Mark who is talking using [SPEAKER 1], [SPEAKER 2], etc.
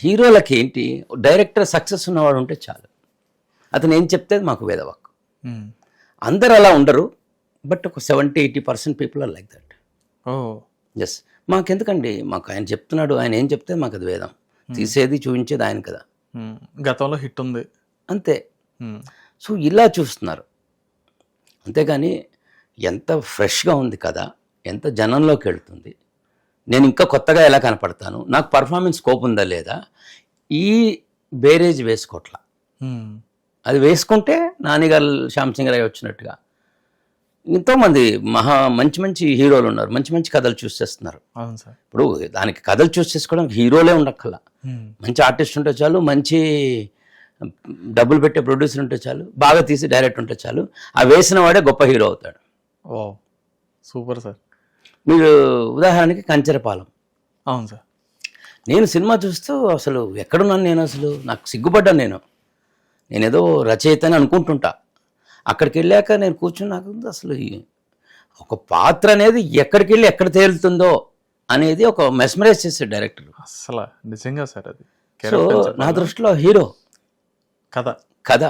[SPEAKER 1] హీరోలకి ఏంటి, director success ఉన్నవాడు ఉంటే చాలు, అతను ఏం చెప్తే మాకు వేదవాక్కు. అందరు అలా ఉండరు, బట్ ఒక 70-80% people are like that. Yes, మాకెందుకండి, మాకు ఆయన చెప్తున్నాడు, ఆయన ఏం చెప్తే మాకు అది వేదం. తీసేది చూపించేది ఆయన కదా.
[SPEAKER 2] గతంలో హిట్ ఉంది
[SPEAKER 1] అంతే. సో ఇలా చూస్తున్నారు, అంతేగాని ఎంత ఫ్రెష్గా ఉంది కదా, ఎంత జనంలోకి వెళ్తుంది, నేను ఇంకా కొత్తగా ఎలా కనపడతాను, నాకు పర్ఫార్మెన్స్ స్కోప్ ఉందా లేదా, ఈ బేరేజ్ వేసుకోవట్లా. అది వేసుకుంటే నానిగారు, శ్యామ్ సింగ్ రాయ్ వచ్చినట్టుగా ఎంతోమంది మంచి మంచి హీరోలు ఉన్నారు, మంచి మంచి కథలు చూస్ చేస్తున్నారు.
[SPEAKER 2] అవును సార్.
[SPEAKER 1] ఇప్పుడు దానికి కథలు చూస్ చేసుకోవడానికి హీరోలే ఉండక్కల్లా, మంచి ఆర్టిస్ట్ ఉంటే చాలు, మంచి డబ్బులు పెట్టే ప్రొడ్యూసర్ ఉంటే చాలు, బాగా తీసి డైరెక్టర్ ఉంటే చాలు, ఆ వేసిన వాడే గొప్ప హీరో అవుతాడు.
[SPEAKER 2] ఓ సూపర్ సార్.
[SPEAKER 1] మీరు ఉదాహరణకి కంచెరపాలెం.
[SPEAKER 2] అవును సార్.
[SPEAKER 1] నేను సినిమా చూస్తూ అసలు ఎక్కడున్నాను నేను, అసలు నాకు సిగ్గుపడ్డాను. నేనేదో రచయిత అని అనుకుంటుంటా, అక్కడికి వెళ్ళాక నేను కూర్చుని నాకు అసలు ఒక పాత్ర అనేది ఎక్కడికి వెళ్ళి ఎక్కడ తేలుతుందో అనేది ఒక మెస్మరైజ్ చేసాడు డైరెక్టర్.
[SPEAKER 2] అసలు నిజంగా సార్, అది
[SPEAKER 1] సో నా దృష్టిలో హీరో
[SPEAKER 2] కథ
[SPEAKER 1] కథ